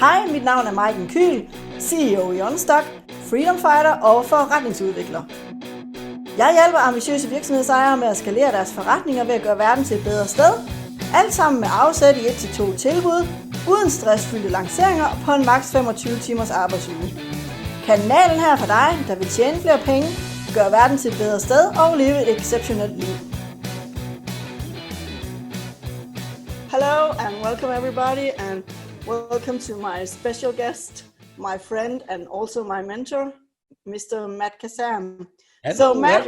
Hej, mit navn er Maiken Kyhl, CEO i OnStock, Freedom Fighter og forretningsudvikler. Jeg hjælper ambitiøse virksomhedsejere med at skalere deres forretninger ved at gøre verden til et bedre sted. Alt sammen med afsæt i 1-2 tilbud, uden stressfyldte lanceringer og på en maks 25 timers arbejdsuge. Kanalen her for dig, der vil tjene flere penge, gøre verden til et bedre sted og leve et exceptionelt liv. Hello and welcome everybody and welcome to my special guest, my friend and also my mentor, Mr. Matt Kazam. Hello, So Matt,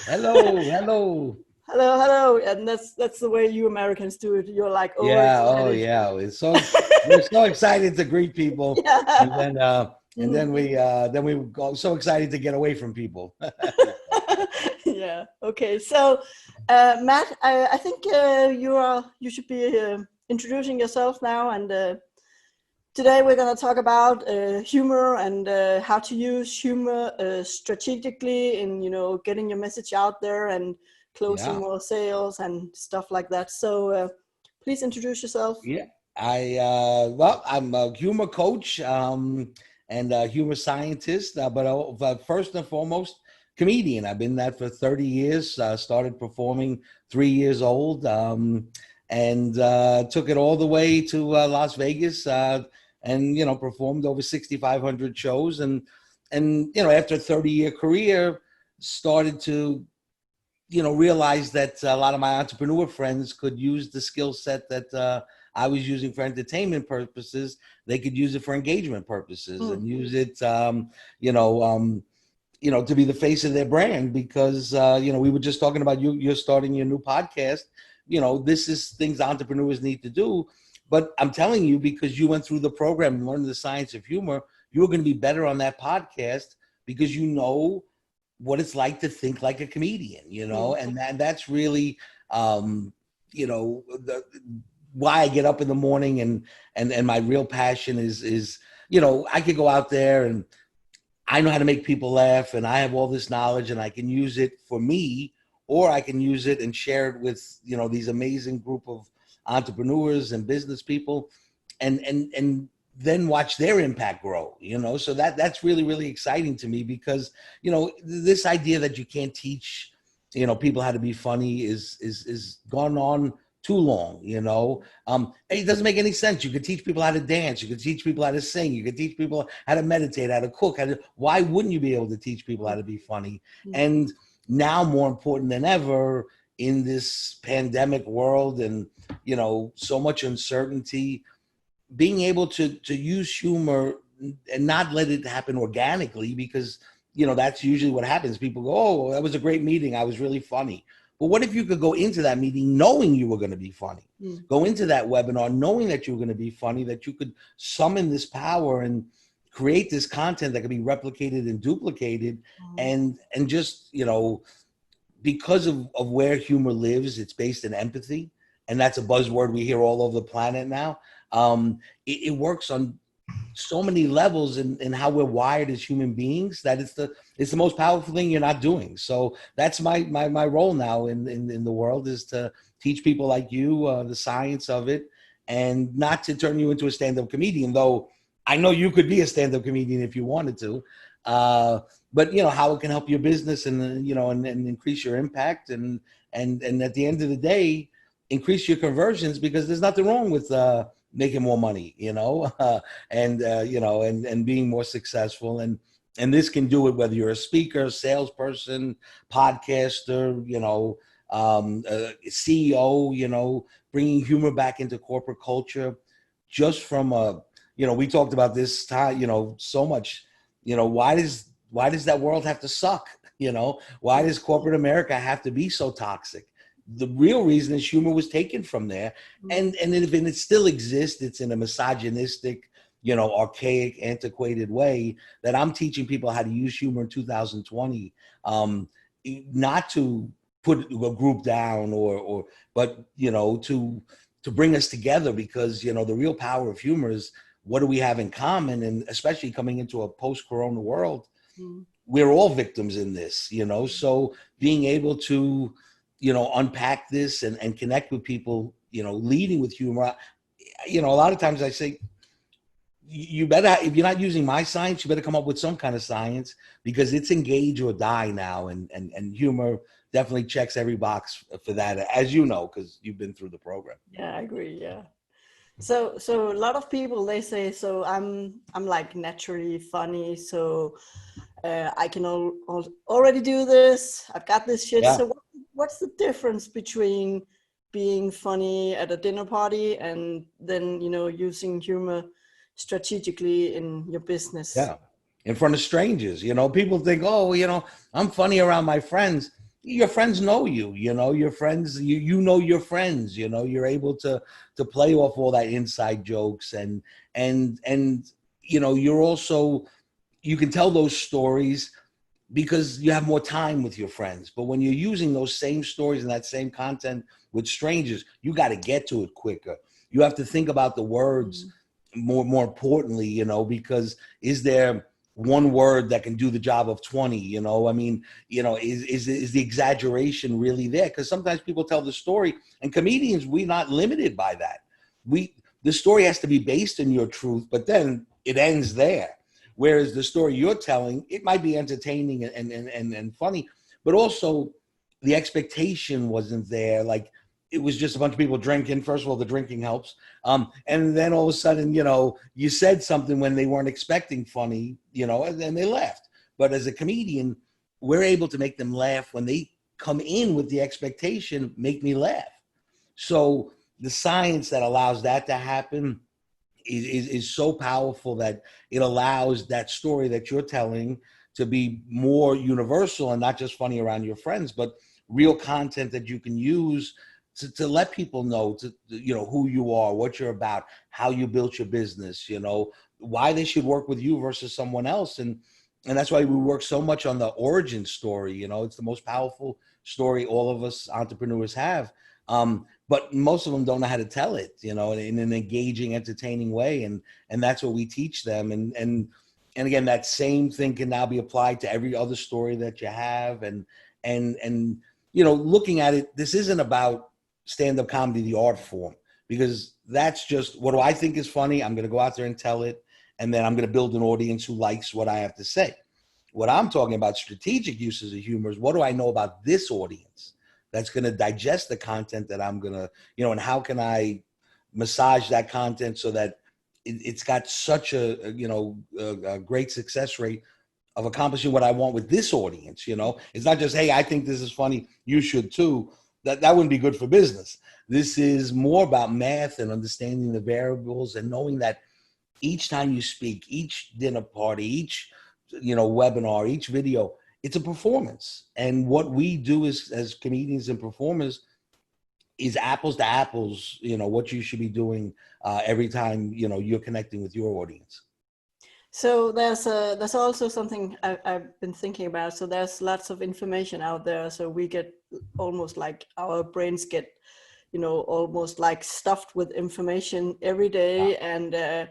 hello. hello, and that's the way you Americans do it. You're like, It's so we're so excited to greet people, yeah. and then we go so excited to get away from people. Yeah. Okay. So, Matt, I think you should be introducing yourself now, and today we're going to talk about humor and how to use humor strategically in getting your message out there and closing more sales and stuff like that. So, please introduce yourself. Yeah, I'm a humor coach and a humor scientist, but first and foremost, comedian. I've been that for 30 years. Started performing 3 years old, and took it all the way to Las Vegas, and performed over 6,500 shows. And after a 30-year career, started to realize that a lot of my entrepreneur friends could use the skill set that I was using for entertainment purposes. They could use it for engagement purposes and use it, to be the face of their brand, because, we were just talking about you're starting your new podcast. This is things entrepreneurs need to do. But I'm telling you, because you went through the program and learned the science of humor, you're going to be better on that podcast because you know what it's like to think like a comedian, and that's really, why I get up in the morning, and my real passion is, I could go out there and I know how to make people laugh, and I have all this knowledge, and I can use it for me, or I can use it and share it with, these amazing group of entrepreneurs and business people, and then watch their impact grow, so that's really, really exciting to me, because, this idea that you can't teach, people how to be funny is gone on too long, it doesn't make any sense. You could teach people how to dance. You could teach people how to sing. You could teach people how to meditate, how to cook. Why wouldn't you be able to teach people how to be funny? And now more important than ever in this pandemic world and, so much uncertainty, being able to use humor and not let it happen organically, because, that's usually what happens. People go, oh, that was a great meeting. I was really funny. But what if you could go into that meeting knowing you were going to be funny? Go into that webinar knowing that you were going to be funny, that you could summon this power and create this content that could be replicated and duplicated. And just, because of where humor lives, it's based in empathy. And that's a buzzword we hear all over the planet now. It works on so many levels in how we're wired as human beings, that it's the most powerful thing you're not doing. So that's my role now in the world, is to teach people like you the science of it, and not to turn you into a stand-up comedian, though I know you could be a stand-up comedian if you wanted to, but how it can help your business and and increase your impact, and at the end of the day, increase your conversions, because there's nothing wrong with making more money, and being more successful. And this can do it whether you're a speaker, salesperson, podcaster, CEO, bringing humor back into corporate culture, just from we talked about this time, so much, why does that world have to suck? Why does corporate America have to be so toxic? The real reason is humor was taken from there. And if it still exists, it's in a misogynistic, archaic, antiquated way, that I'm teaching people how to use humor in 2020, not to put a group down but to bring us together, because, the real power of humor is, what do we have in common? And especially coming into a post-corona world, we're all victims in this, so being able to, unpack this and connect with people, leading with humor. A lot of times I say, you better, if you're not using my science, you better come up with some kind of science, because it's engage or die now. And humor definitely checks every box for that, as you know, because you've been through the program. Yeah, I agree. Yeah. So a lot of people, they say, so I'm like naturally funny, so I can already do this. I've got this shit. Yeah. So what's the difference between being funny at a dinner party and then, using humor strategically in your business? Yeah. In front of strangers, people think, oh, I'm funny around my friends. Your friends know you, your friends, you know your friends, you're able to play off all that inside jokes, and you're also, you can tell those stories because you have more time with your friends. But when you're using those same stories and that same content with strangers, you got to get to it quicker. You have to think about the words more importantly, because is there one word that can do the job of 20? I mean, is the exaggeration really there? Because sometimes people tell the story, and comedians, we're not limited by that. The story has to be based in your truth, but then it ends there. Whereas the story you're telling, it might be entertaining and funny, but also the expectation wasn't there. Like, it was just a bunch of people drinking. First of all, the drinking helps. And then all of a sudden, you said something when they weren't expecting funny, and then they laughed. But as a comedian, we're able to make them laugh when they come in with the expectation, make me laugh. So the science that allows that to happen is so powerful, that it allows that story that you're telling to be more universal and not just funny around your friends, but real content that you can use to let people know, who you are, what you're about, how you built your business, why they should work with you versus someone else. And that's why we work so much on the origin story. It's the most powerful story all of us entrepreneurs have. But most of them don't know how to tell it, in an engaging, entertaining way. And that's what we teach them. And again, that same thing can now be applied to every other story that you have. And looking at it, this isn't about stand-up comedy, the art form, because that's just, what do I think is funny? I'm going to go out there and tell it. And then I'm going to build an audience who likes what I have to say. What I'm talking about, strategic uses of humor, is what do I know about this audience that's going to digest the content that I'm going to, and how can I massage that content so that it's got such a great success rate of accomplishing what I want with this audience. It's not just, hey, I think this is funny, you should too. That wouldn't be good for business. This is more about math and understanding the variables and knowing that each time you speak, each dinner party, each webinar, each video, it's a performance. And what we do as comedians and performers is apples to apples, what you should be doing every time, you're connecting with your audience. So there's also something I've been thinking about. So there's lots of information out there. So we get almost like our brains get, almost like stuffed with information every day. Yeah. And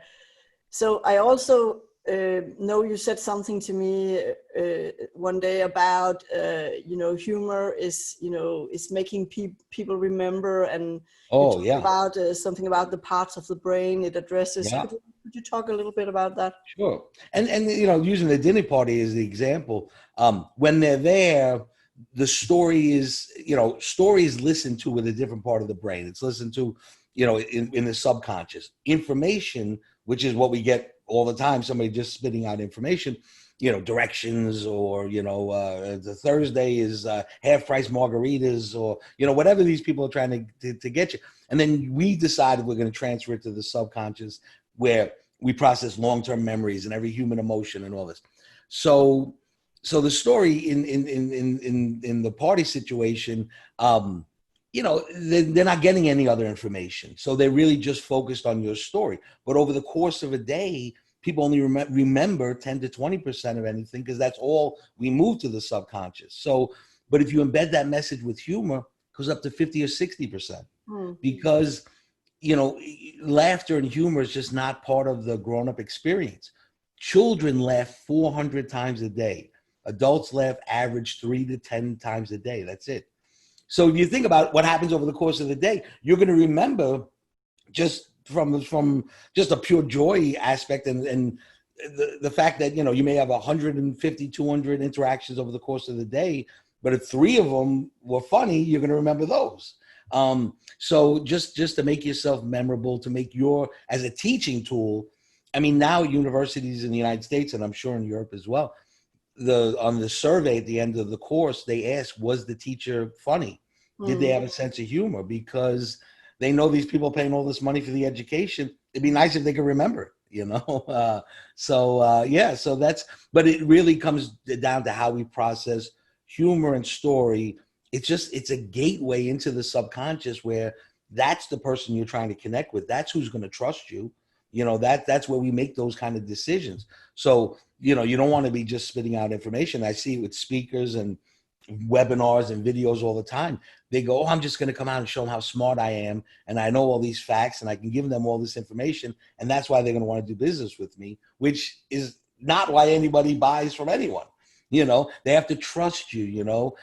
so I also know you said something to me one day about, humor is, is making people remember, and about something about the parts of the brain it addresses. Yeah. Could you talk a little bit about that? Sure. And using the dinner party as the example, when they're there, the story is, listened to with a different part of the brain. It's listened to, in the subconscious. Information, which is what we get all the time, somebody just spitting out information, directions, or, the Thursday is half price margaritas, or, whatever these people are trying to get you. And then we decided we're going to transfer it to the subconscious, where we process long-term memories and every human emotion and all this. So the story in the party situation, they're not getting any other information. So they're really just focused on your story. But over the course of a day, people only remember 10 to 20% of anything, because that's all we move to the subconscious. So, but if you embed that message with humor, it goes up to 50 or 60%, because, laughter and humor is just not part of the grown-up experience. Children laugh 400 times a day. Adults laugh average 3 to 10 times a day. That's it. So if you think about what happens over the course of the day, you're going to remember just from just a pure joy aspect, and the fact that, you know, you may have 150, 200 interactions over the course of the day, but if 3 of them were funny, you're going to remember those. So just to make yourself memorable, to make as a teaching tool. I mean, now universities in the United States, and I'm sure in Europe as well, on the survey at the end of the course, they ask, was the teacher funny? Did they have a sense of humor? Because they know these people paying all this money for the education. It'd be nice if they could remember it, you know? So that's, but it really comes down to how we process humor and story. It's a gateway into the subconscious, where that's the person you're trying to connect with. That's who's going to trust you. You know, that's where we make those kind of decisions. So, you know, you don't want to be just spitting out information. I see it with speakers and webinars and videos all the time. They go, oh, I'm just going to come out and show them how smart I am, and I know all these facts, and I can give them all this information, and that's why they're going to want to do business with me, which is not why anybody buys from anyone. You know, they have to trust you, you know,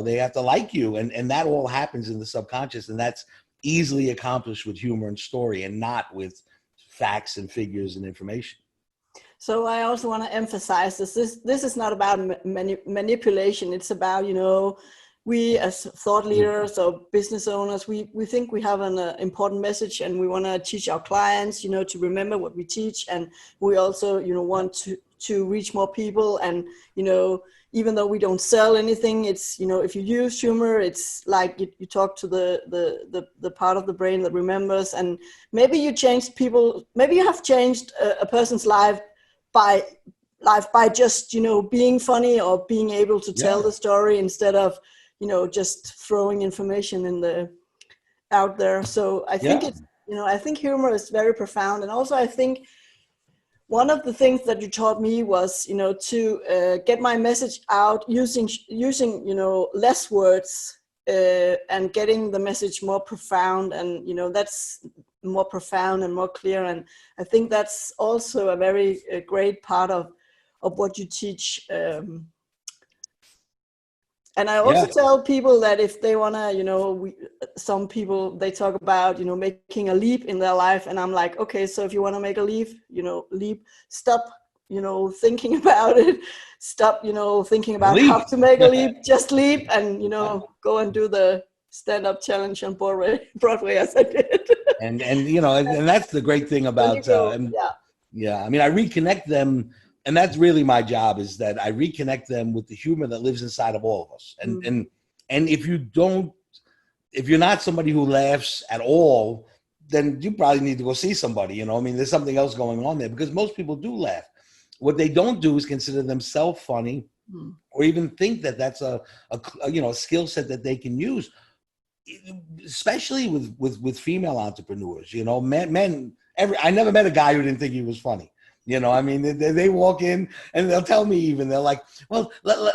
they have to like you, and that all happens in the subconscious, and that's easily accomplished with humor and story, and not with facts and figures and information. So I also want to emphasize this is not about manipulation. It's about, you know, we as thought leaders or business owners, we think we have an important message, and we want to teach our clients, you know, to remember what we teach. And we also, you know, want to reach more people. And, you know, even though we don't sell anything, it's, you know, if you use humor, it's like you talk to the part of the brain that remembers. And maybe you have changed a person's life by just, you know, being funny or being able to tell the story instead of, you know, just throwing information out there. So I think it's, you know, I think humor is very profound. And also I think one of the things that you taught me was, you know, to get my message out using, you know, less words and getting the message more profound. And, you know, that's more profound and more clear. And I think that's also a very great part of what you teach. And I also tell people that if they want to, you know, some people, they talk about, you know, making a leap in their life. And I'm like, okay, so if you want to make a leap, stop, you know, thinking about it. Stop, you know, thinking about how to make a leap, just leap, and, you know, go and do the stand-up challenge on Broadway as I did. And you know, and that's the great thing about, I mean, I reconnect them. And that's really my job, is that I reconnect them with the humor that lives inside of all of us. And if you're not somebody who laughs at all, then you probably need to go see somebody, you know. I mean, there's something else going on there, because most people do laugh. What they don't do is consider themselves funny, or even think that that's a skill set that they can use, especially with female entrepreneurs. You know, men, I never met a guy who didn't think he was funny. You know, I mean, they walk in and they'll tell me, even, they're like, well,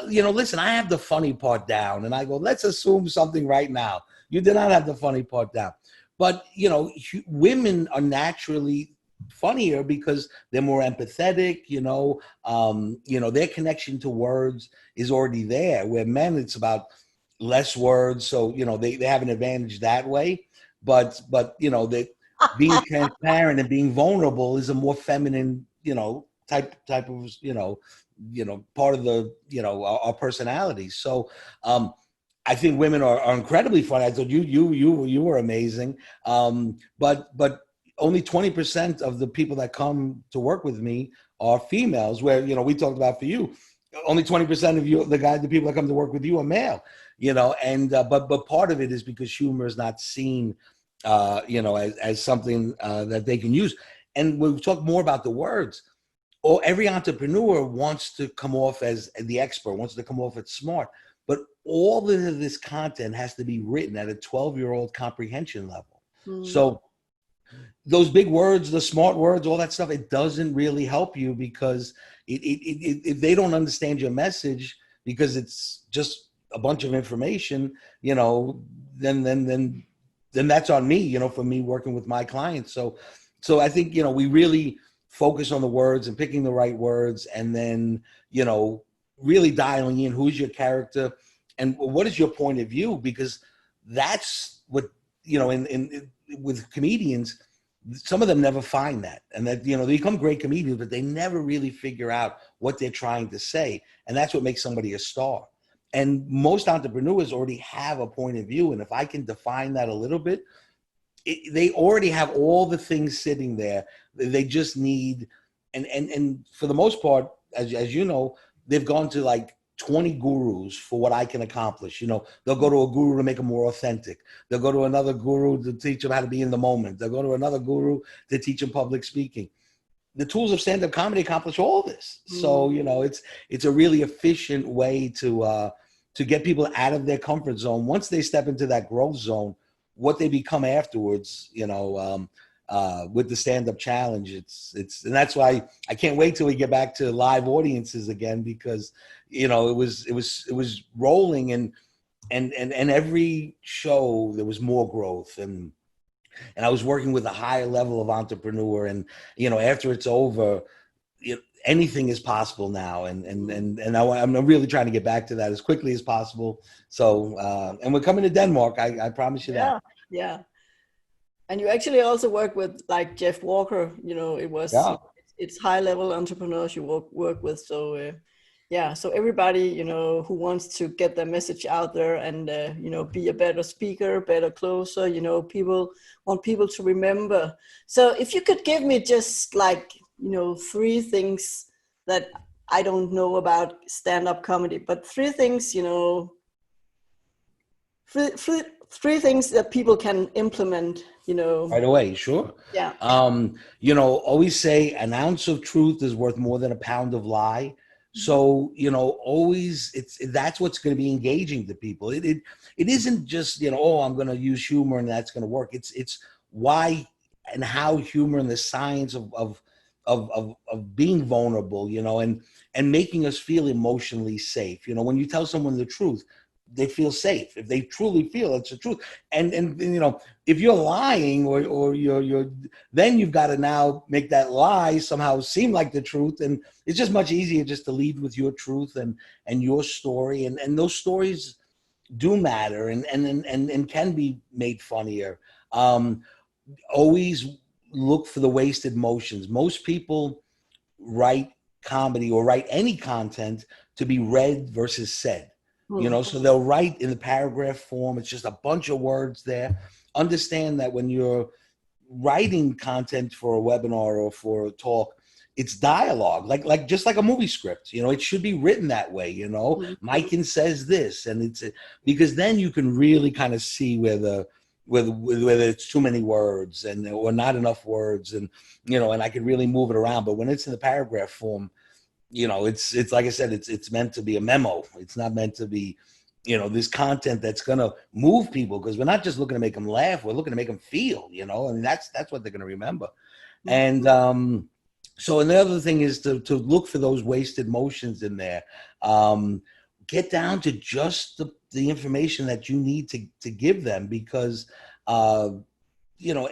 you know, listen, I have the funny part down. And I go, let's assume something right now. You did not have the funny part down. But, you know, women are naturally funnier because they're more empathetic, you know, their connection to words is already there, where men, it's about less words. So, you know, they have an advantage that way. But you know, that being transparent and being vulnerable is a more feminine, you know, type of, you know, part of the, you know, our personalities. So I think women are incredibly funny. I thought you were amazing. But only 20% of the people that come to work with me are females, where, you know, we talked about, for you, only 20% of you, the people that come to work with you, are male, you know. And but part of it is because humor is not seen you know, as something that they can use. And when we talk more about the words, every entrepreneur wants to come off as the expert, wants to come off as smart, but all of this content has to be written at a 12-year-old comprehension level. So those big words, the smart words, all that stuff, it doesn't really help you, because if they don't understand your message, because it's just a bunch of information, you know, then that's on me, you know, for me working with my clients. So I think, you know, we really focus on the words and picking the right words, and then, you know, really dialing in who's your character and what is your point of view, because that's what, you know, with comedians, some of them never find that. And that, you know, they become great comedians, but they never really figure out what they're trying to say. And that's what makes somebody a star. And most entrepreneurs already have a point of view. And if I can define that a little bit, they already have all the things sitting there. They just need, and for the most part, as you know, they've gone to like 20 gurus for what I can accomplish. You know, they'll go to a guru to make them more authentic. They'll go to another guru to teach them how to be in the moment. They'll go to another guru to teach them public speaking. The tools of stand-up comedy accomplish all this. So, you know, it's a really efficient way to get people out of their comfort zone. Once they step into that growth zone, what they become afterwards, you know, with the stand-up challenge, it's, and that's why I can't wait till we get back to live audiences again, because, you know, it was rolling, and every show there was more growth, and I was working with a higher level of entrepreneur, and, you know, after it's over, anything is possible now. And I'm really trying to get back to that as quickly as possible. So, and we're coming to Denmark. I promise you that. Yeah. And you actually also work with like Jeff Walker, you know, it's high level entrepreneurs you work with. So, so everybody, you know, who wants to get their message out there and, you know, be a better speaker, better closer, you know, people want people to remember. So if you could give me just like, you know, 3 things that I don't know about stand-up comedy, but 3 things, you know, 3 things that people can implement, you know. Right away, sure. Yeah. You know, always say an ounce of truth is worth more than a pound of lie. So, you know, always that's what's going to be engaging to people. It isn't just, you know, oh, I'm going to use humor and that's going to work. It's why and how humor and the science of being vulnerable, you know, and making us feel emotionally safe. You know, when you tell someone the truth, they feel safe if they truly feel it's the truth. And you know, if you're lying or you're then you've got to now make that lie somehow seem like the truth. And it's just much easier just to lead with your truth and your story. And those stories do matter and can be made funnier. Always look for the wasted motions. Most people write comedy or write any content to be read versus said. You know, so they'll write in the paragraph form. It's just a bunch of words there. Understand that when you're writing content for a webinar or for a talk, it's dialogue, like just like a movie script. You know, it should be written that way. You know, Mikan says this, and it's because then you can really kind of see whether it's too many words or not enough words, and you know, and I can really move it around. But when it's in the paragraph form, you know, it's like I said, it's meant to be a memo. It's not meant to be, you know, this content that's going to move people, because we're not just looking to make them laugh. We're looking to make them feel, you know, and that's what they're going to remember. And so another thing is to look for those wasted motions in there. Get down to just the information that you need to give them, because, you know,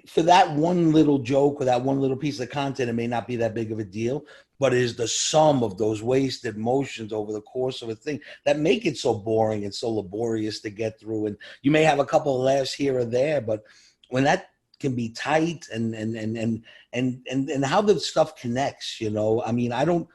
for that one little joke or that one little piece of content, it may not be that big of a deal, but it is the sum of those wasted motions over the course of a thing that make it so boring and so laborious to get through. And you may have a couple of laughs here or there, but when that can be tight and how the stuff connects, you know, I mean, I don't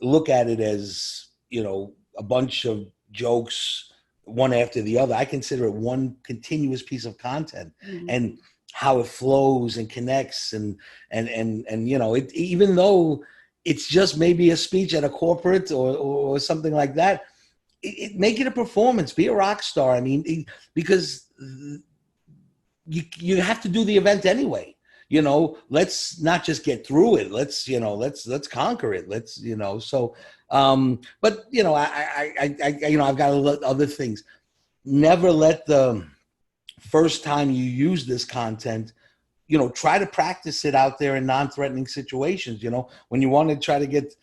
look at it as, you know, a bunch of jokes one after the other. I consider it one continuous piece of content, and how it flows and connects and you know, it, even though it's just maybe a speech at a corporate or something like that, make it a performance. Be a rock star. I mean, because you have to do the event anyway. You know, let's not just get through it. Let's, you know, let's conquer it. Let's, you know, so, but you know, I you know, I've got other things. Never let the first time you use this content, you know, try to practice it out there in non-threatening situations. You know, when you want to try to get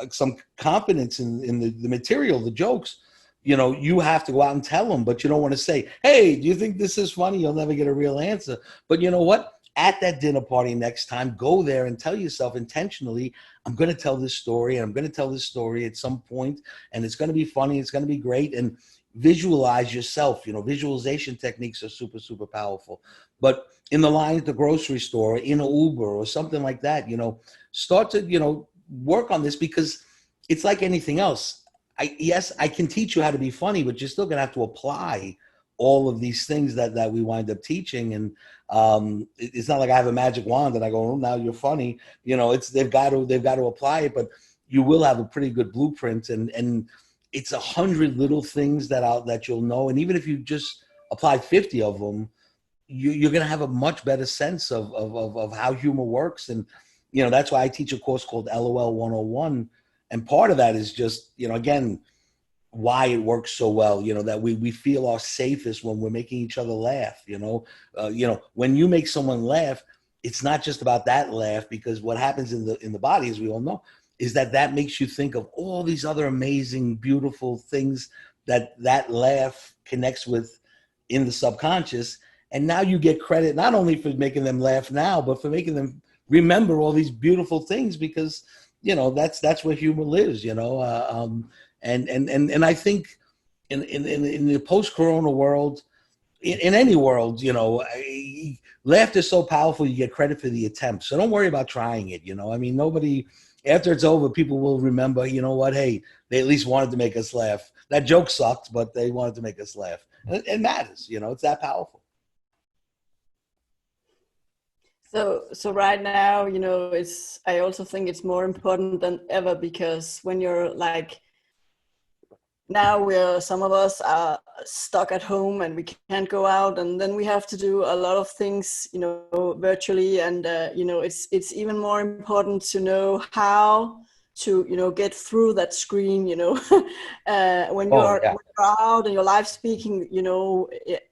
some confidence in the material, the jokes, you know, you have to go out and tell them, but you don't want to say, hey, do you think this is funny? You'll never get a real answer. But you know what? At that dinner party next time, go there and tell yourself intentionally, I'm going to tell this story, and I'm going to tell this story at some point, and it's going to be funny. It's going to be great. And visualize yourself. Visualization techniques are super, super powerful. But in the line at the grocery store, in an Uber or something like that, start to, work on this, because it's like anything else. I can teach you how to be funny, but you're still going to have to apply all of these things that we wind up teaching. And it's not like I have a magic wand and I go, oh, now you're funny. They've got to apply it, but you will have a pretty good blueprint. And it's 100 little things that you'll know. And even if you just apply 50 of them, you're going to have a much better sense of how humor works. And, that's why I teach a course called LOL 101. And part of that is just, again, why it works so well, that we feel our safest when we're making each other laugh. When you make someone laugh, it's not just about that laugh, because what happens in the body, as we all know, is that makes you think of all these other amazing, beautiful things that laugh connects with in the subconscious. And now you get credit not only for making them laugh now, but for making them remember all these beautiful things, because that's where humor lives. And I think in the post-corona world, in any world, laughter is so powerful. You get credit for the attempt, so don't worry about trying it. Nobody, after it's over, people will remember. You know what? Hey, they at least wanted to make us laugh. That joke sucked, but they wanted to make us laugh. And it matters. It's that powerful. So right now, I also think it's more important than ever, because when you're like, now some of us are stuck at home and we can't go out, and then we have to do a lot of things, virtually. And, it's even more important to know how to, get through that screen, when you're out and you're live speaking,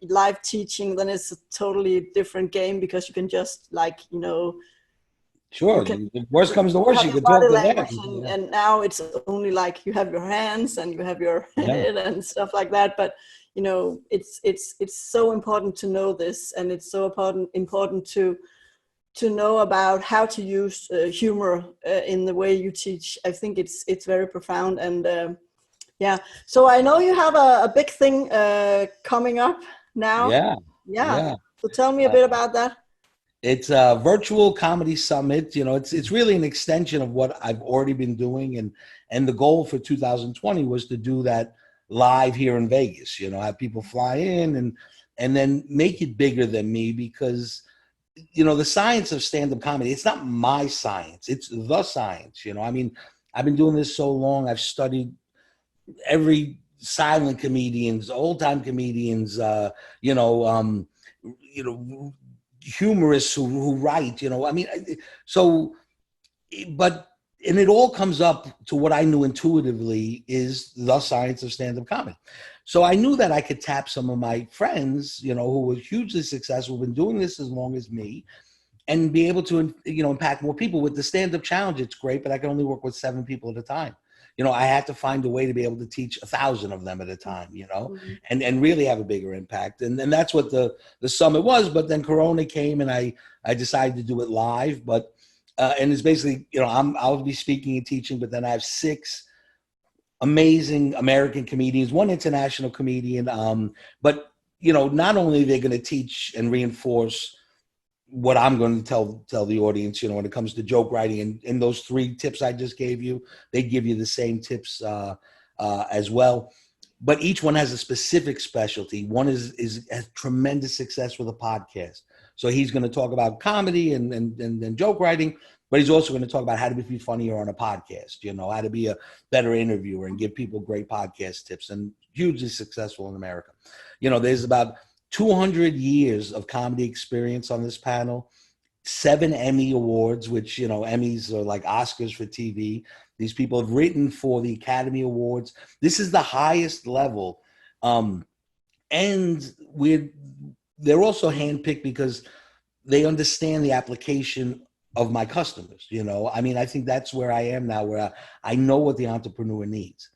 live teaching, then it's a totally different game, because you can just sure. The worst comes to worst, you can talk to them. And now it's only like you have your hands and you have your head and stuff like that. But it's so important to know this, and it's so important to know about how to use humor in the way you teach. I think it's very profound. And so I know you have a big thing coming up now. Yeah. So tell me a bit about that. It's a virtual comedy summit. It's really an extension of what I've already been doing. And the goal for 2020 was to do that live here in Vegas, have people fly in and then make it bigger than me, because, the science of stand-up comedy, it's not my science. It's the science. I've been doing this so long. I've studied every silent comedians, old-time comedians, humorists who write, and it all comes up to what I knew intuitively is the science of stand-up comedy. So I knew that I could tap some of my friends, who were hugely successful, been doing this as long as me, and be able to, impact more people. With the stand-up challenge, it's great, but I can only work with 7 people at a time. I had to find a way to be able to teach 1,000 of them at a time, mm-hmm. and really have a bigger impact. And that's what the summit was. But then Corona came and I decided to do it live. But and it's basically, I'll be speaking and teaching, but then I have 6 amazing American comedians, 1 international comedian. But, not only are they going to teach and reinforce what I'm going to tell the audience, when it comes to joke writing, and those 3 tips I just gave you, they give you the same tips as well. But each one has a specific specialty. One has tremendous success with a podcast. So he's going to talk about comedy and joke writing, but he's also going to talk about how to be funnier on a podcast, how to be a better interviewer and give people great podcast tips, and hugely successful in America. There's about 200 years of comedy experience on this panel, 7 Emmy awards, which, Emmys are like Oscars for TV. These people have written for the Academy Awards. This is the highest level. And they're also handpicked because they understand the application of my customers. I think that's where I am now, where I know what the entrepreneur needs.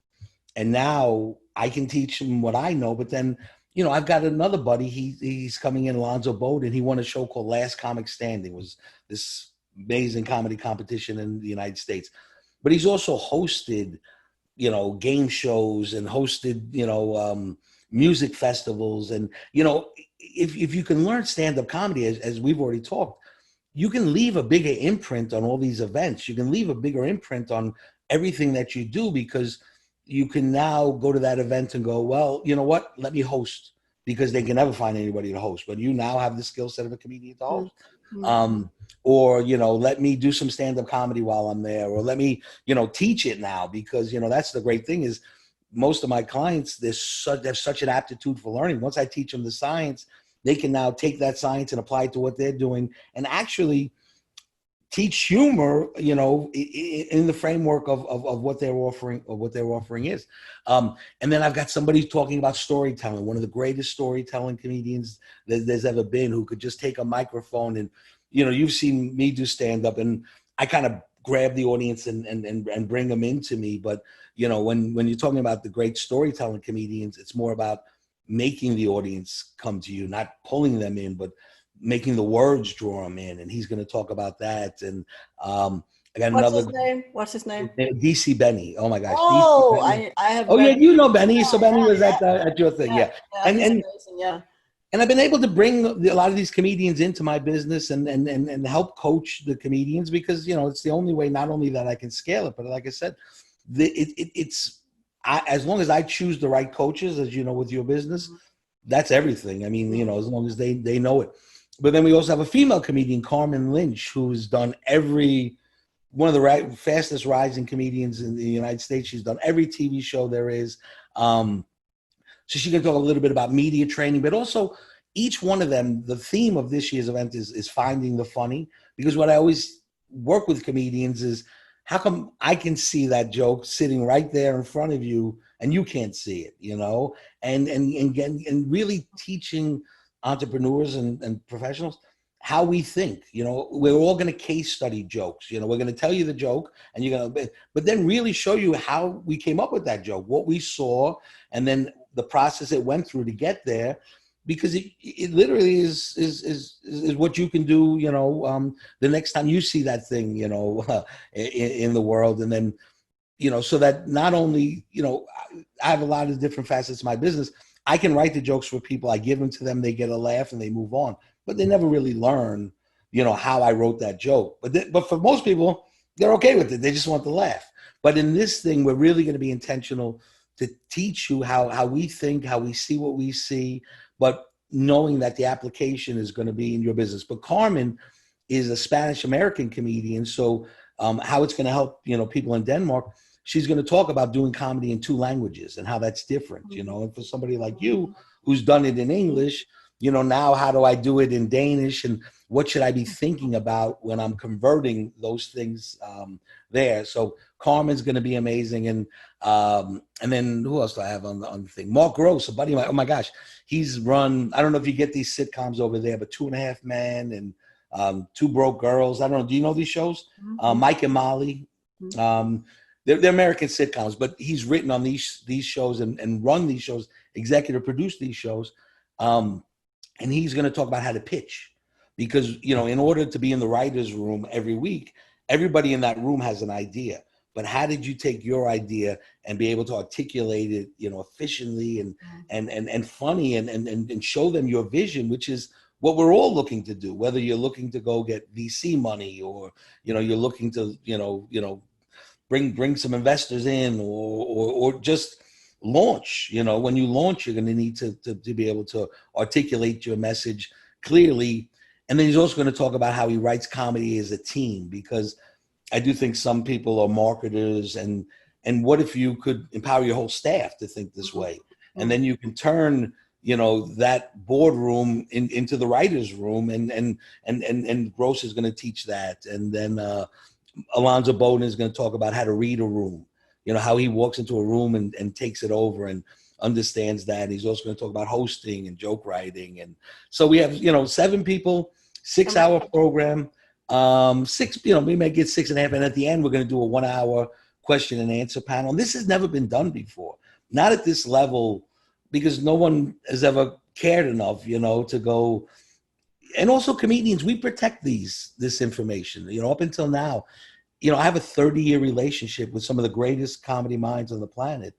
And now I can teach them what I know, but then, I've got another buddy. He's coming in, Alonzo Bode, and he won a show called Last Comic Standing. It was this amazing comedy competition in the United States. But he's also hosted, game shows, and hosted, music festivals. And, you know, if you can learn stand-up comedy, as we've already talked, you can leave a bigger imprint on all these events. You can leave a bigger imprint on everything that you do, because you can now go to that event and go, well, you know what, let me host, because they can never find anybody to host, but you now have the skill set of a comedian to host. Or, you know, let me do some stand-up comedy while I'm there, or let me, you know, teach it now, because, you know, that's the great thing is most of my clients, they have such an aptitude for learning. Once I teach them the science, they can now take that science and apply it to what they're doing, and actually teach humor, you know, in the framework of what they're offering is. And then I've got somebody talking about storytelling, one of the greatest storytelling comedians that there's ever been, who could just take a microphone and, you know, you've seen me do stand up, and I kind of grab the audience and bring them into me. But, you know, when you're talking about the great storytelling comedians, it's more about making the audience come to you, not pulling them in, but making the words draw them in. And he's going to talk about that. And I got What's his name? DC Benny. Oh my gosh. Oh, I have. Oh yeah, you know Benny. So Benny was at your thing, yeah. And amazing, yeah. And I've been able to bring a lot of these comedians into my business and help coach the comedians, because, you know, it's the only way, not only that I can scale it, but like I said, as long as I choose the right coaches, as you know, with your business, that's everything. I mean, you know, as long as they know it. But then we also have a female comedian, Carmen Lynch, who's done one of the fastest rising comedians in the United States. She's done every TV show there is. So she can talk a little bit about media training, but also each one of them, the theme of this year's event is finding the funny. Because what I always work with comedians is, how come I can see that joke sitting right there in front of you and you can't see it, you know? And really teaching entrepreneurs and professionals how we think. You know, we're all going to case study jokes. You know, we're going to tell you the joke, and you're going to, but then really show you how we came up with that joke, what we saw, and then the process it went through to get there. Because it literally is what you can do, you know, the next time you see that thing, you know, in the world. And then, you know, so that not only, you know, I have a lot of different facets of my business. I can write the jokes for people. I give them to them. They get a laugh and they move on. But they never really learn, you know, how I wrote that joke. But for most people, they're okay with it. They just want to laugh. But in this thing, we're really going to be intentional to teach you how we think, how we see what we see, but knowing that the application is going to be in your business. But Carmen is a Spanish-American comedian. So how it's going to help, you know, people in Denmark, she's going to talk about doing comedy in 2 languages and how that's different, you know. And for somebody like you who's done it in English, you know, now how do I do it in Danish, and what should I be thinking about when I'm converting those things there? So Carmen's going to be amazing. And then who else do I have on the thing? Mark Gross, a buddy of mine. Oh my gosh, he's run, I don't know if you get these sitcoms over there, but 2.5 Men and 2 Broke Girls. I don't know. Do you know these shows? Mike and Molly. They're American sitcoms, but he's written on these shows and run these shows, executive produced these shows. And he's going to talk about how to pitch, because, you know, in order to be in the writer's room every week, everybody in that room has an idea. But how did you take your idea and be able to articulate it, you know, efficiently and funny and show them your vision, which is what we're all looking to do, whether you're looking to go get VC money, or, you know, you're looking to, you know, bring some investors in, or just launch. You know, when you launch, you're going to need to be able to articulate your message clearly. And then he's also going to talk about how he writes comedy as a team, because I do think some people are marketers, and what if you could empower your whole staff to think this way? And then you can turn, you know, that boardroom into the writer's room, and Gross is going to teach that. And then Alonzo Bowden is going to talk about how to read a room, you know, how he walks into a room and takes it over and understands that. And he's also going to talk about hosting and joke writing. And so we have, you know, 7 people, 6-hour program, 6, you know, we may get 6.5. And at the end, we're going to do a 1-hour question and answer panel. And this has never been done before, not at this level, because no one has ever cared enough, you know, to go. And also comedians, we protect this information, you know, up until now. You know, I have a 30-year relationship with some of the greatest comedy minds on the planet.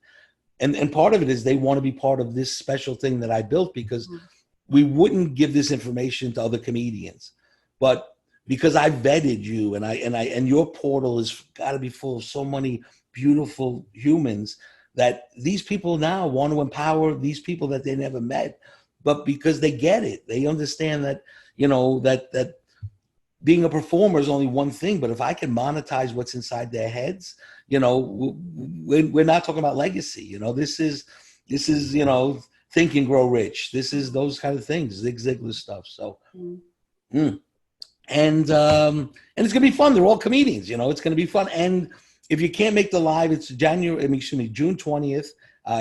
And part of it is they want to be part of this special thing that I built, because we wouldn't give this information to other comedians, but because I vetted you and your portal has got to be full of so many beautiful humans that these people now want to empower these people that they never met, but because they get it, they understand that, that being a performer is only one thing, but if I can monetize what's inside their heads, we're not talking about legacy. This is, Think and Grow Rich. This is those kind of things, Zig Ziglar stuff. So, and it's gonna be fun. They're all comedians. It's gonna be fun. And if you can't make the live, it's June 20th,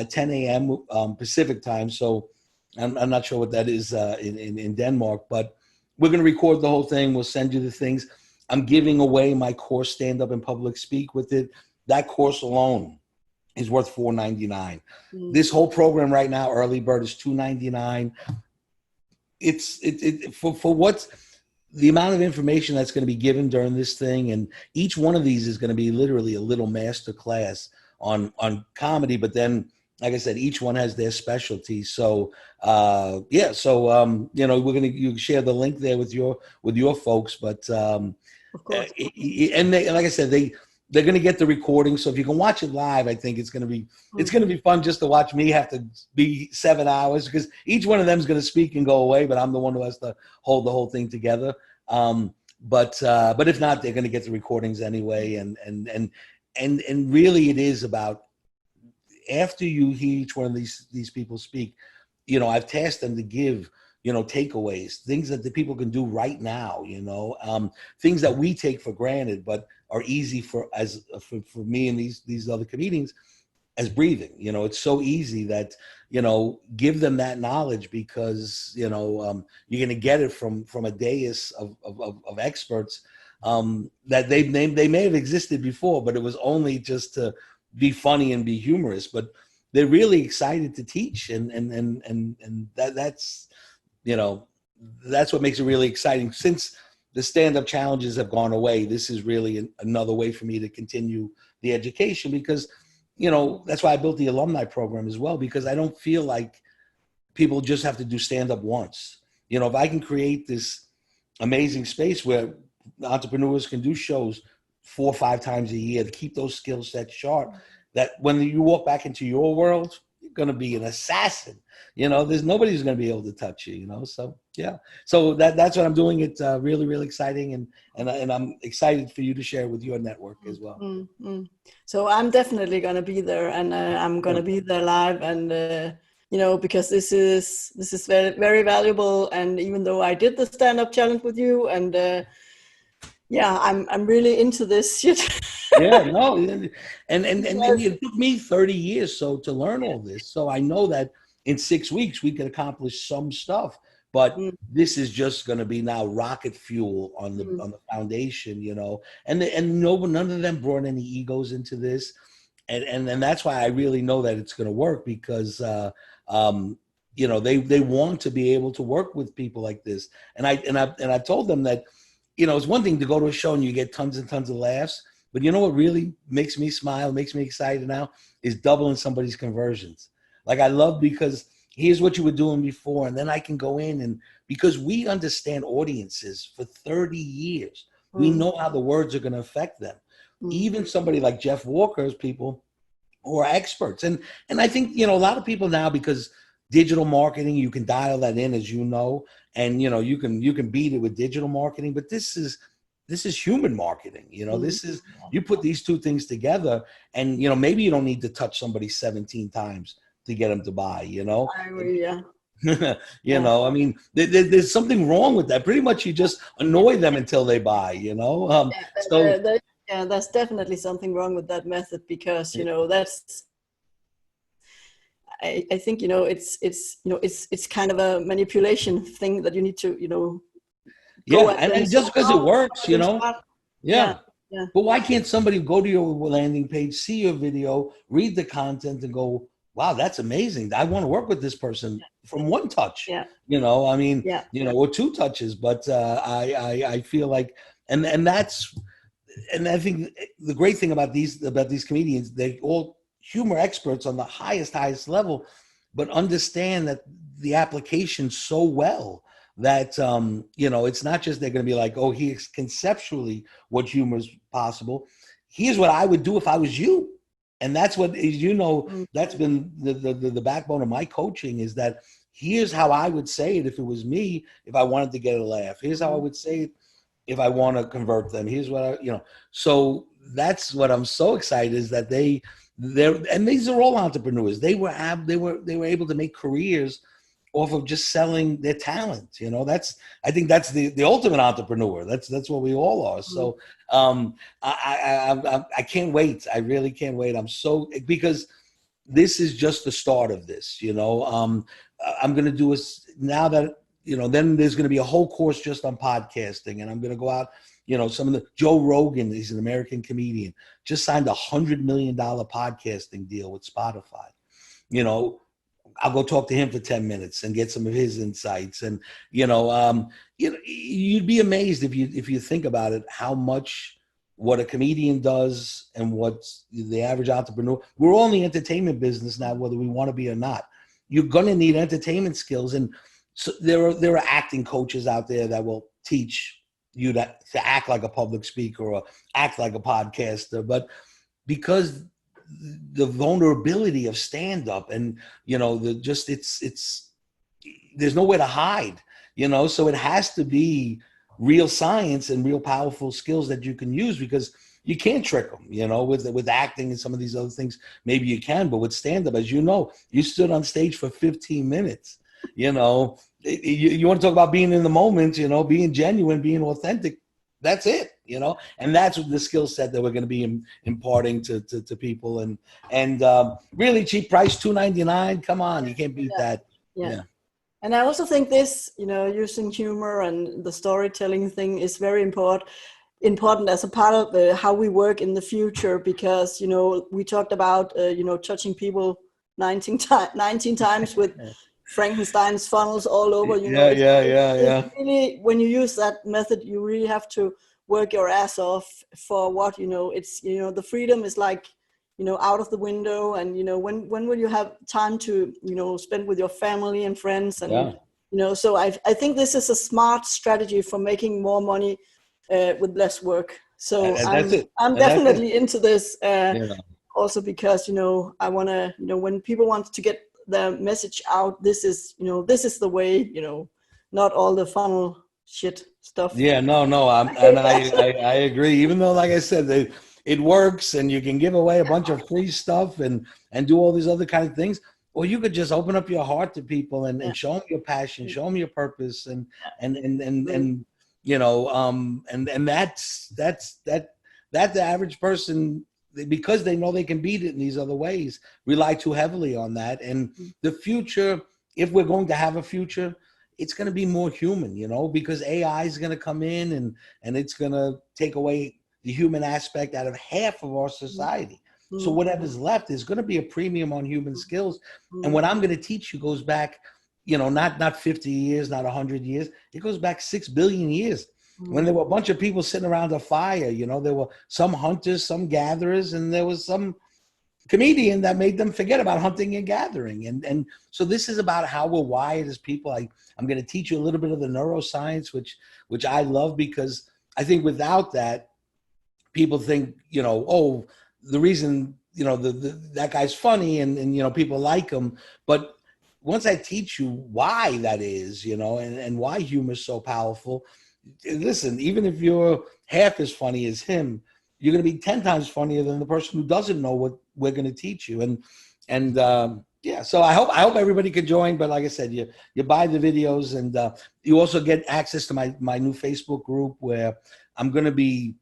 10 a.m. Pacific time. So I'm not sure what that is in Denmark, but we're going to record the whole thing. We'll send you the things. I'm giving away my course, Stand Up and Public Speak, with it. That course alone is worth $4.99. This whole program right now, early bird, is $2.99. It's for what's the amount of information that's going to be given during this thing, and each one of these is going to be literally a little master class on comedy. But then, like I said, each one has their specialty. So we're you share the link there with your folks. But of course. And like I said, they're going to get the recording. So if you can watch it live, I think it's going to be fun just to watch me have to be 7 hours, because each one of them is going to speak and go away, but I'm the one who has to hold the whole thing together. But if not, they're going to get the recordings anyway. And really it is about, after you hear each one of these people speak, I've tasked them to give, takeaways, things that the people can do right now, things that we take for granted, but are easy for me and these other comedians, as breathing. It's so easy that, give them that knowledge, because, you're going to get it from a dais of experts that they may have existed before, but it was only just to be funny and be humorous. But they're really excited to teach, and that's what makes it really exciting. Since the stand-up challenges have gone away, this is really another way for me to continue the education, because that's why I built the Alumni Program as well, because I don't feel like people just have to do stand-up once. If I can create this amazing space where entrepreneurs can do shows 4 or 5 times a year to keep those skill sets sharp, that when you walk back into your world, you're going to be an assassin. There's nobody's going to be able to touch you, So, yeah. So that's what I'm doing. It's really, really exciting. And I'm excited for you to share with your network as well. Mm-hmm. So I'm definitely going to be there, and I'm going to be there live. And, because this is very, very valuable. And even though I did the stand-up challenge with you, and I'm really into this shit. Yeah, no, and it took me 30 years to learn all this. So I know that in 6 weeks we could accomplish some stuff, but this is just going to be now rocket fuel on the foundation, And none of them brought any egos into this, and that's why I really know that it's going to work, because they want to be able to work with people like this, and I told them that. It's one thing to go to a show and you get tons and tons of laughs, but what really makes me smile, makes me excited now, is doubling somebody's conversions. Like, I love, because here's what you were doing before, and then I can go in, and because we understand audiences for 30 years, we know how the words are going to affect them. Even somebody like Jeff Walker's people who are experts. And I think, a lot of people now, because digital marketing, you can dial that in, as and you can beat it with digital marketing, but this is human marketing. This is, you put these two things together, and maybe you don't need to touch somebody 17 times to get them to buy. I agree, yeah. I mean, there's something wrong with that. Pretty much you just annoy them until they buy. There's definitely something wrong with that method, because that's, I think it's kind of a manipulation thing that you need to and just because it works, Yeah. But why can't somebody go to your landing page, see your video, read the content, and go, wow, that's amazing, I want to work with this person from one touch. Or 2 touches. But I feel like, and I think the great thing about these comedians, they all humor experts on the highest level, but understand that the application so well that, it's not just they're going to be like, oh, here's conceptually what humor is possible. Here's what I would do if I was you. And that's what, that's been the backbone of my coaching, is that here's how I would say it if it was me, if I wanted to get a laugh. Here's how I would say it if I want to convert them. Here's what so that's what I'm so excited, is that and these are all entrepreneurs. They were able to make careers off of just selling their talent. I think that's the ultimate entrepreneur. That's what we all are. So I can't wait. I really can't wait. Because this is just the start of this. I'm going to do now that, then there's going to be a whole course just on podcasting, and I'm going to go out. Some of Joe Rogan, he's an American comedian, just signed $100 million podcasting deal with Spotify. I'll go talk to him for 10 minutes and get some of his insights. And, you'd be amazed if you think about it, how much what a comedian does and what the average entrepreneur, we're all in the entertainment business now, whether we want to be or not. You're going to need entertainment skills. And so there are acting coaches out there that will teach you to act like a public speaker or act like a podcaster. But because the vulnerability of stand-up and, there's nowhere to hide, so it has to be real science and real powerful skills that you can use, because you can't trick them, with acting and some of these other things. Maybe you can, but with stand-up, as you stood on stage for 15 minutes, you want to talk about being in the moment, being genuine, being authentic. That's it, and that's what the skill set that we're going to be imparting to people, and really cheap price, $2.99. Come on, you can't beat that. Yeah. And I also think this, using humor and the storytelling thing is very important as a part of how we work in the future, because, we talked about, touching people 19 times with Frankenstein's funnels all over. It's really, when you use that method, you really have to work your ass off for what, it's, the freedom is like, out of the window, and, when will you have time to, spend with your family and friends? And, so I think this is a smart strategy for making more money with less work. So I'm definitely into this also because, I want to, when people want to get the message out, this is the way, not all the funnel shit stuff. Yeah, no. I agree. Even though, like I said, it works and you can give away a bunch of free stuff and do all these other kind of things. Or you could just open up your heart to people and show them your passion, show them your purpose, and that's the average person, because they know they can beat it in these other ways, rely too heavily on that. And the future, if we're going to have a future, it's going to be more human, because AI is going to come in and it's going to take away the human aspect out of half of our society. So whatever's left is going to be a premium on human skills. And what I'm going to teach you goes back, not 50 years, not 100 years. It goes back 6 billion years. When there were a bunch of people sitting around a fire, there were some hunters, some gatherers, and there was some comedian that made them forget about hunting and gathering. And so this is about how we're wired as people. I'm going to teach you a little bit of the neuroscience, which I love, because I think without that, people think, the reason, that guy's funny and people like him. But once I teach you why that is, and why humor is so powerful, listen, even if you're half as funny as him, you're going to be 10 times funnier than the person who doesn't know what we're going to teach you. So I hope everybody can join. But like I said, you buy the videos, and you also get access to my new Facebook group, where I'm going to be,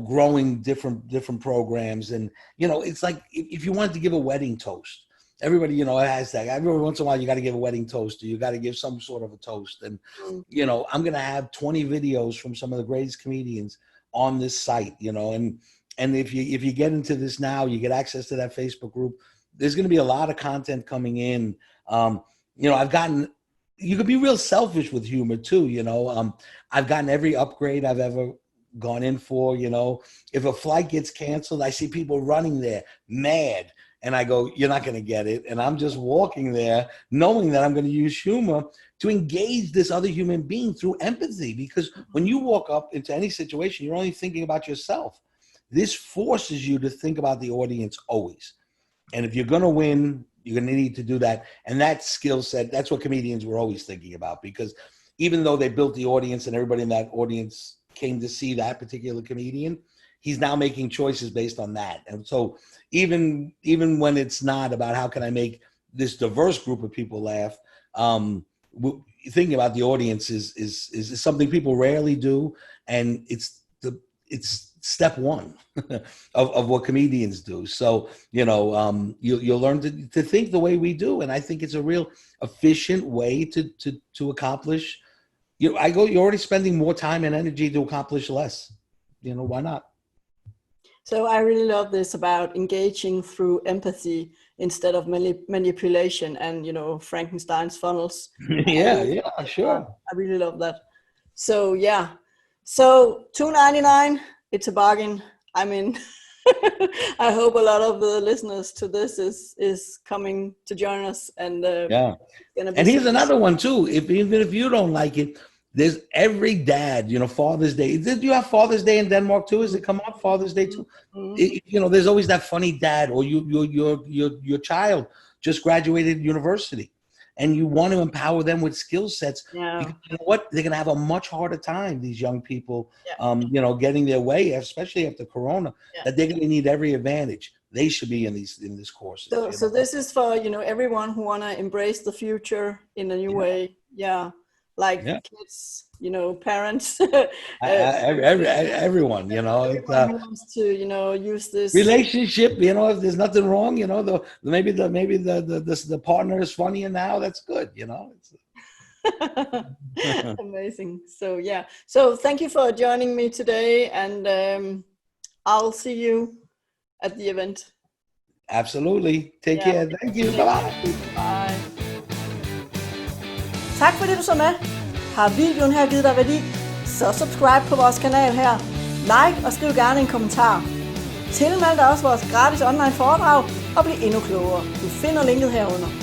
growing different programs. And, it's like if you wanted to give a wedding toast, everybody, has that. Every once in a while, you got to give a wedding toast, or you got to give some sort of a toast. And, I'm going to have 20 videos from some of the greatest comedians on this site, and if you get into this now, you get access to that Facebook group. There's going to be a lot of content coming in. You could be real selfish with humor too. I've gotten every upgrade I've ever gone in for, you know. If a flight gets canceled, I see people running there mad. And I go, you're not going to get it. And I'm just walking there knowing that I'm going to use humor to engage this other human being through empathy. Because when you walk up into any situation, you're only thinking about yourself. This forces you to think about the audience always. And if you're going to win, you're going to need to do that. And that skill set, that's what comedians were always thinking about. Because even though they built the audience and everybody in that audience came to see that particular comedian, he's now making choices based on that. And so even when it's not about how can I make this diverse group of people laugh, thinking about the audience is something people rarely do. And it's step one of what comedians do. So, you know, you'll learn to think the way we do. And I think it's a real efficient way to accomplish. You're already spending more time and energy to accomplish less. You know, why not? So I really love this about engaging through empathy instead of manipulation and, you know, Frankenstein's funnels. Yeah, sure. I really love that. So yeah, so $2.99, it's a bargain. I mean, I hope a lot of the listeners to this is coming to join us. And and here's another one too. Even if you don't like it, there's every dad, you know, Father's Day. Did you have Father's Day in Denmark too? Has it come up Father's Day too? Mm-hmm. You know, there's always that funny dad, or your child just graduated university, and you want to empower them with skill sets. Yeah. Because you know what? They're going to have a much harder time, these young people, you know, getting their way, especially after Corona, that they're going to need every advantage. They should be in these courses. So this is for, you know, everyone who want to embrace the future in a new way. Yeah. Like kids, you know, parents, everyone, you know, everyone wants to, you know, use this relationship. You know, if there's nothing wrong, you know, maybe the partner is funnier now. That's good, you know. Amazing. So yeah. So thank you for joining me today, and I'll see you at the event. Absolutely. Take care. Thank you. Bye. Bye. Tak fordi du så med. Har videoen her givet dig værdi, så subscribe på vores kanal her. Like og skriv gerne en kommentar. Tilmeld dig også vores gratis online foredrag og bliv endnu klogere. Du finder linket herunder.